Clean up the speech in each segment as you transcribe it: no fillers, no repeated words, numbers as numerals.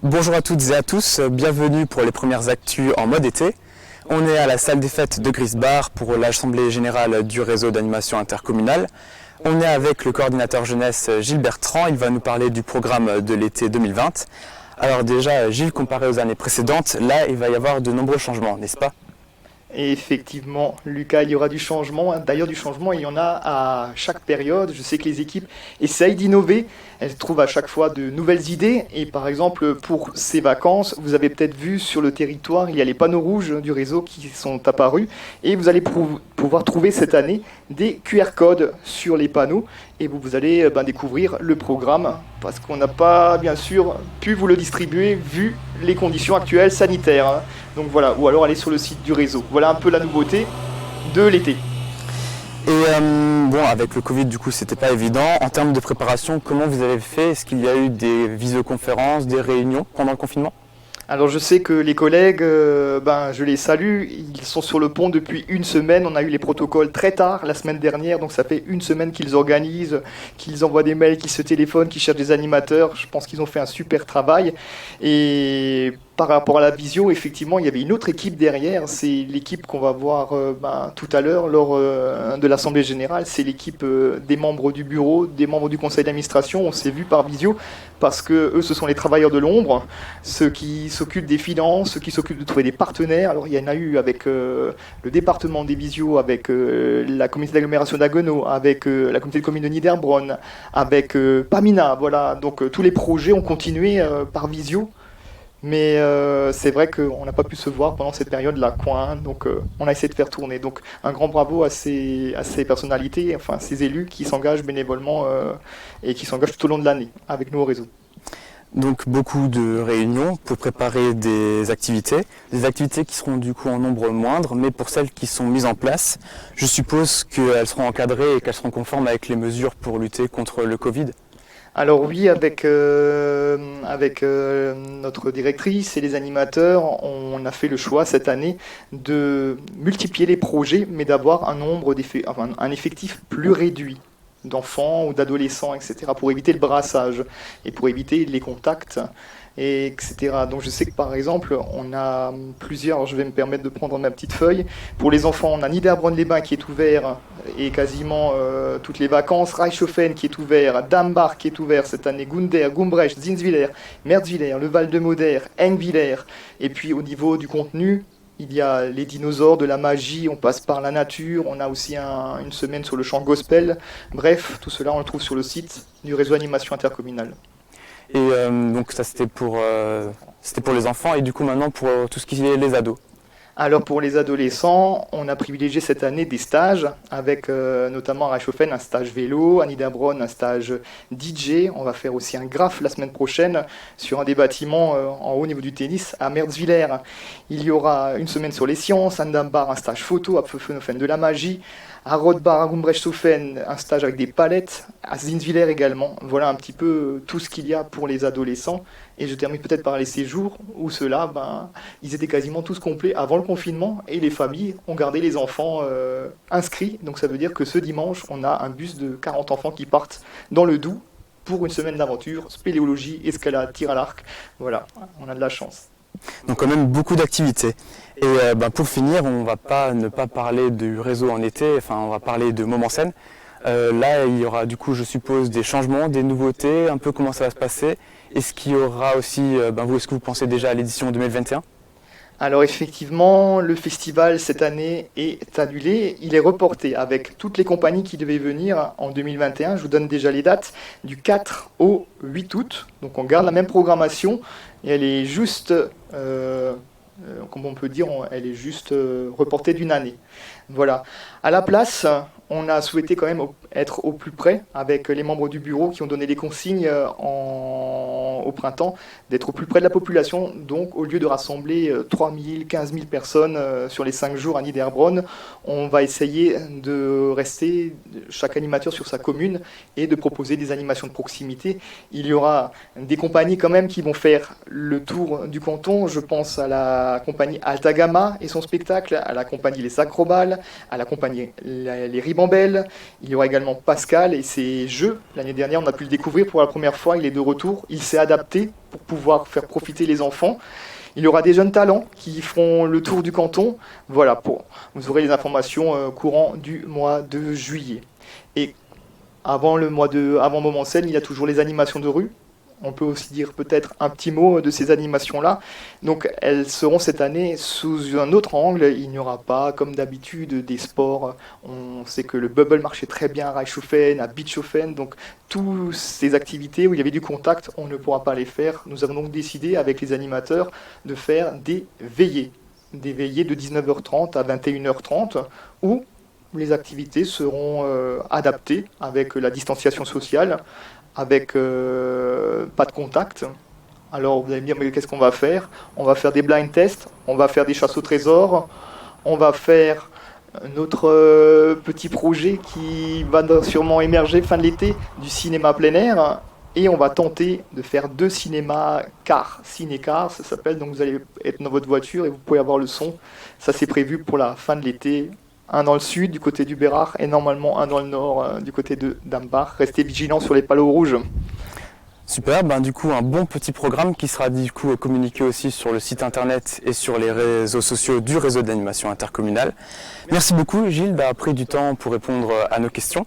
Bonjour à toutes et à tous, bienvenue pour les premières actus en mode été. On est à la salle des fêtes de Grisbar pour l'Assemblée générale du réseau d'animation intercommunale. On est avec le coordinateur jeunesse Gilles Bertrand, il va nous parler du programme de l'été 2020. Alors déjà, Gilles, comparé aux années précédentes, là il va y avoir de nombreux changements, n'est-ce pas ? Et effectivement, Lucas, il y aura du changement. D'ailleurs, du changement, il y en a à chaque période. Je sais que les équipes essayent d'innover. Elles trouvent à chaque fois de nouvelles idées. Et par exemple, pour ces vacances, vous avez peut-être vu sur le territoire, il y a les panneaux rouges du réseau qui sont apparus. Et vous allez pouvoir trouver cette année des QR codes sur les panneaux. Et vous allez découvrir le programme. Parce qu'on n'a pas, bien sûr, pu vous le distribuer vu les conditions actuelles sanitaires. Donc voilà, ou alors aller sur le site du réseau. Voilà un peu la nouveauté de l'été. Et bon, avec le Covid, du coup, c'était pas évident. En termes de préparation, comment vous avez fait ? Est-ce qu'il y a eu des visioconférences, des réunions pendant le confinement ? Alors je sais que les collègues, je les salue, ils sont sur le pont depuis une semaine, on a eu les protocoles très tard la semaine dernière, donc ça fait une semaine qu'ils organisent, qu'ils envoient des mails, qu'ils se téléphonent, qu'ils cherchent des animateurs, je pense qu'ils ont fait un super travail. Et par rapport à la visio, effectivement, il y avait une autre équipe derrière, c'est l'équipe qu'on va voir tout à l'heure lors de l'Assemblée Générale, c'est l'équipe des membres du bureau, des membres du conseil d'administration, on s'est vu par visio, parce que eux ce sont les travailleurs de l'ombre, ceux qui s'occupent des finances, ceux qui s'occupent de trouver des partenaires. Alors il y en a eu avec le département des visios, avec la communauté d'agglomération d'Haguenau, avec la communauté de communes de Niederbronn, avec Pamina, voilà, donc tous les projets ont continué par visio. Mais c'est vrai qu'on n'a pas pu se voir pendant cette période-là, donc on a essayé de faire tourner. Donc un grand bravo à ces personnalités, enfin ces élus qui s'engagent bénévolement et qui s'engagent tout au long de l'année avec nous au réseau. Donc beaucoup de réunions pour préparer des activités qui seront du coup en nombre moindre, mais pour celles qui sont mises en place, je suppose qu'elles seront encadrées et qu'elles seront conformes avec les mesures pour lutter contre le Covid. Alors oui, avec notre directrice et les animateurs, on a fait le choix cette année de multiplier les projets, mais d'avoir un effectif plus réduit d'enfants ou d'adolescents, etc., pour éviter le brassage et pour éviter les contacts, etc. Donc je sais que par exemple, on a plusieurs, alors je vais me permettre de prendre ma petite feuille. Pour les enfants, on a Niederbronn-les-Bains qui est ouvert et quasiment toutes les vacances, Reichshofen qui est ouvert, Dambach qui est ouvert cette année, Gundert, Gumbrecht, Zinswiller, Merzwiller, le Val-de-Moder, Engwiller. Et puis au niveau du contenu, il y a les dinosaures, de la magie, on passe par la nature, on a aussi une semaine sur le chant gospel. Bref, tout cela on le trouve sur le site du réseau animation intercommunal. Et donc ça c'était pour les enfants et du coup maintenant pour tout ce qui est les ados. Alors pour les adolescents, on a privilégié cette année des stages avec notamment à Reichshofen un stage vélo, à Niederbronn un stage DJ. On va faire aussi un graphe la semaine prochaine sur un des bâtiments en haut niveau du tennis à Merzwiller. Il y aura une semaine sur les sciences, à Ndambar un stage photo, à Pfeffenhofen de la magie, à Rothbard, à Gumbrechtshofen un stage avec des palettes, à Zinswiller également. Voilà un petit peu tout ce qu'il y a pour les adolescents. Et je termine peut-être par les séjours où ceux-là, ils étaient quasiment tous complets avant le confinement et les familles ont gardé les enfants inscrits. Donc ça veut dire que ce dimanche, on a un bus de 40 enfants qui partent dans le Doubs pour une semaine d'aventure, spéléologie, escalade, tir à l'arc. Voilà, on a de la chance. Donc quand même beaucoup d'activités. Et pour finir, on ne va ne pas parler du réseau en été, enfin on va parler de Montmoncène. Là, il y aura du coup, je suppose, des changements, des nouveautés, un peu comment ça va se passer. Est-ce qu'il y aura aussi, est-ce que vous pensez déjà à l'édition 2021 ? Alors effectivement, le festival cette année est annulé, il est reporté avec toutes les compagnies qui devaient venir en 2021. Je vous donne déjà les dates, du 4 au 8 août. Donc on garde la même programmation et elle est juste, comme on peut dire, elle est juste reportée d'une année. Voilà. À la place, on a souhaité quand même être au plus près avec les membres du bureau qui ont donné les consignes au printemps, d'être au plus près de la population. Donc, au lieu de rassembler 3 000, 15 000 personnes sur les 5 jours à Niederbronn, on va essayer de rester chaque animateur sur sa commune et de proposer des animations de proximité. Il y aura des compagnies quand même qui vont faire le tour du canton. Je pense à la compagnie Alta Gamma et son spectacle, à la compagnie Les Acrobales, à la compagnie Les Ribambelles. Il y aura également Pascal et ses jeux. L'année dernière, on a pu le découvrir pour la première fois. Il est de retour. Il s'est adapté pour pouvoir faire profiter les enfants. Il y aura des jeunes talents qui feront le tour du canton. Voilà, vous aurez les informations courant du mois de juillet. Et avant Moment Scène, il y a toujours les animations de rue. On peut aussi dire peut-être un petit mot de ces animations-là. Donc elles seront cette année sous un autre angle. Il n'y aura pas, comme d'habitude, des sports. On sait que le bubble marchait très bien à Reichshofen, à Bischofен. Donc toutes ces activités où il y avait du contact, on ne pourra pas les faire. Nous avons donc décidé avec les animateurs de faire des veillées. Des veillées de 19h30 à 21h30 où les activités seront adaptées avec la distanciation sociale, avec pas de contact. Alors vous allez me dire, mais qu'est-ce qu'on va faire? On va faire des blind tests, on va faire des chasses au trésor, on va faire notre petit projet qui va sûrement émerger fin de l'été, du cinéma plein air, et on va tenter de faire 2 cinémas cars, ciné-cars, ça s'appelle, donc vous allez être dans votre voiture et vous pouvez avoir le son. Ça c'est prévu pour la fin de l'été. Un dans le sud, du côté du Bérard, et normalement un dans le nord, du côté de Dambach. Restez vigilants sur les panneaux rouges. Super, du coup un bon petit programme qui sera du coup communiqué aussi sur le site internet et sur les réseaux sociaux du réseau d'animation intercommunale. Merci beaucoup Gilles d'avoir pris du temps pour répondre à nos questions.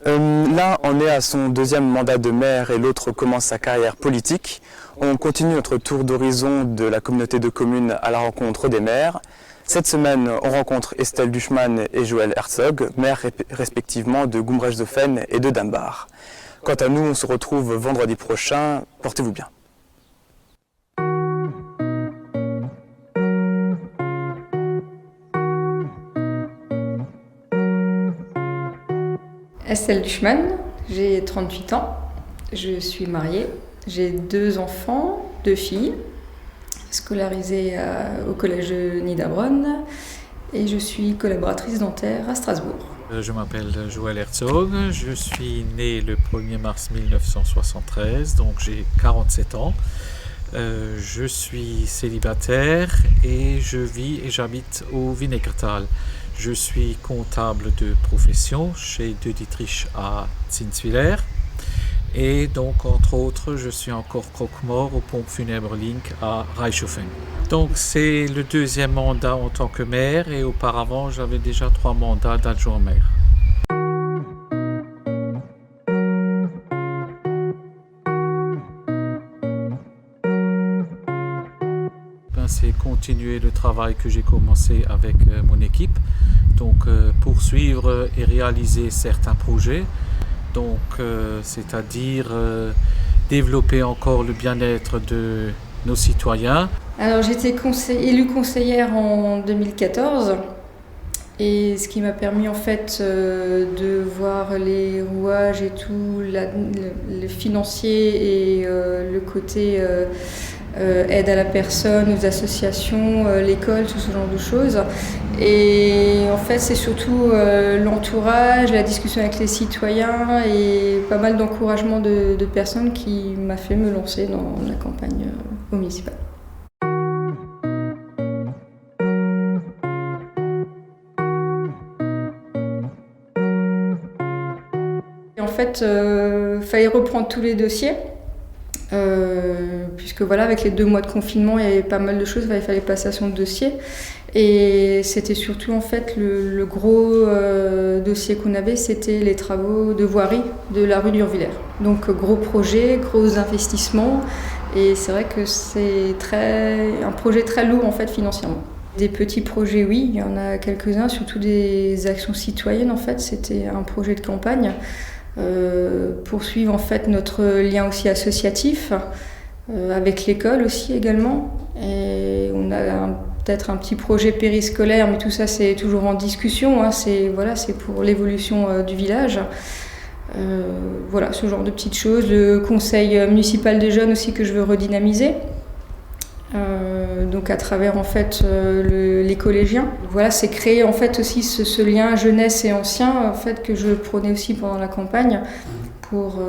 L'un en est à son 2e mandat de maire et l'autre commence sa carrière politique. On continue notre tour d'horizon de la communauté de communes à la rencontre des maires. Cette semaine, on rencontre Estelle Duchmann et Joël Herzog, maires respectivement de Gumbrechtshofen et de Dambach. Quant à nous, on se retrouve vendredi prochain. Portez-vous bien. Estelle Duchmann, j'ai 38 ans, je suis mariée, j'ai 2 enfants, 2 filles, scolarisée au collège de Niederbronn et je suis collaboratrice dentaire à Strasbourg. Je m'appelle Joël Herzog, je suis né le 1er mars 1973, donc j'ai 47 ans. Je suis célibataire et je vis et j'habite au Wienertal. Je suis comptable de profession chez De Dietrich à Zinswiller. Et donc, entre autres, je suis encore croque-mort aux pompes funèbres Link à Reichshofen. Donc, c'est le 2e mandat en tant que maire et auparavant, j'avais déjà 3 mandats d'adjoint maire. C'est continuer le travail que j'ai commencé avec mon équipe. Donc, poursuivre et réaliser certains projets. Donc, c'est-à-dire développer encore le bien-être de nos citoyens. Alors, j'ai été élue conseillère en 2014 et ce qui m'a permis en fait de voir les rouages et tout, le financier et le côté aide à la personne, aux associations, l'école, tout ce genre de choses. Et en fait, c'est surtout l'entourage, la discussion avec les citoyens et pas mal d'encouragement de personnes qui m'a fait me lancer dans la campagne municipale. Et en fait, fallait reprendre tous les dossiers. Puisque voilà, avec les 2 mois de confinement, il y avait pas mal de choses, il fallait passation de dossier. Et c'était surtout en fait le gros dossier qu'on avait, c'était les travaux de voirie de la rue d'Urvillers. Donc gros projet, gros investissements, et c'est vrai que c'est un projet très lourd en fait financièrement. Des petits projets, oui, il y en a quelques-uns, surtout des actions citoyennes en fait, c'était un projet de campagne. Poursuivre en fait notre lien aussi associatif avec l'école aussi également, et on a peut-être un petit projet périscolaire, mais tout ça c'est toujours en discussion, hein. C'est pour l'évolution du village. Voilà, ce genre de petites choses. Le conseil municipal des jeunes aussi que je veux redynamiser. Donc à travers en fait les collégiens. Voilà, c'est créer en fait aussi ce lien jeunesse et ancien en fait que je prônais aussi pendant la campagne pour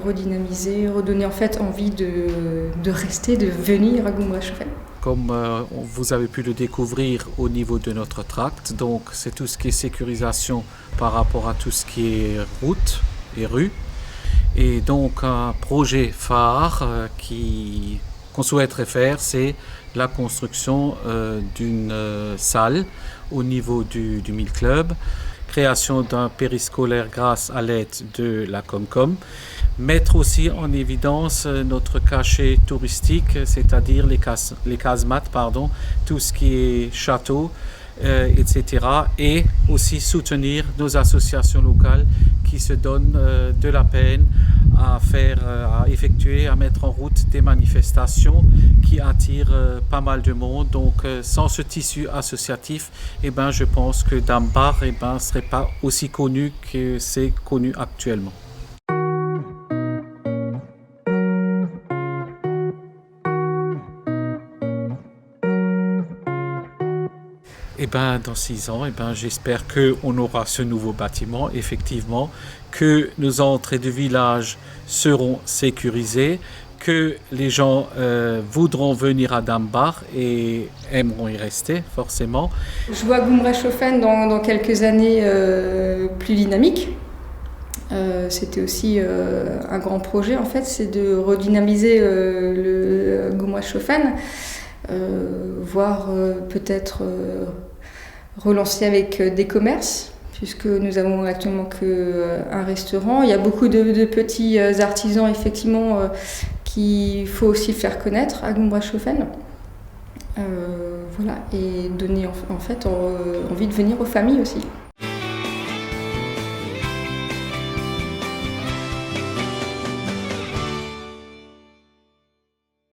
redynamiser, redonner en fait envie de rester, de venir à Gumbrechtshofen. Comme vous avez pu le découvrir au niveau de notre tract, donc c'est tout ce qui est sécurisation par rapport à tout ce qui est route et rue. Et donc un projet phare qu'on souhaiterait faire, c'est la construction d'une salle au niveau du Mille Club, création d'un périscolaire grâce à l'aide de la Comcom, mettre aussi en évidence notre cachet touristique, c'est-à-dire les casemates, tout ce qui est château, etc. Et aussi soutenir nos associations locales qui se donnent de la peine à effectuer, à mettre en route des manifestations qui attirent pas mal de monde. Donc sans ce tissu associatif, je pense que Dambar ne serait pas aussi connu que c'est connu actuellement. Dans 6 ans, j'espère qu'on aura ce nouveau bâtiment, effectivement, que nos entrées de village seront sécurisées, que les gens voudront venir à Dambar et aimeront y rester, forcément. Je vois Goumra-Chauffaine dans quelques années plus dynamique. C'était aussi un grand projet, en fait, c'est de redynamiser le Goumra-Chauffaine, voire peut-être relancer avec des commerces, puisque nous avons actuellement qu'un restaurant. Il y a beaucoup de petits artisans, effectivement, qu'il faut aussi faire connaître à Goumra-Chauffaine. Et donner en fait envie de venir aux familles aussi.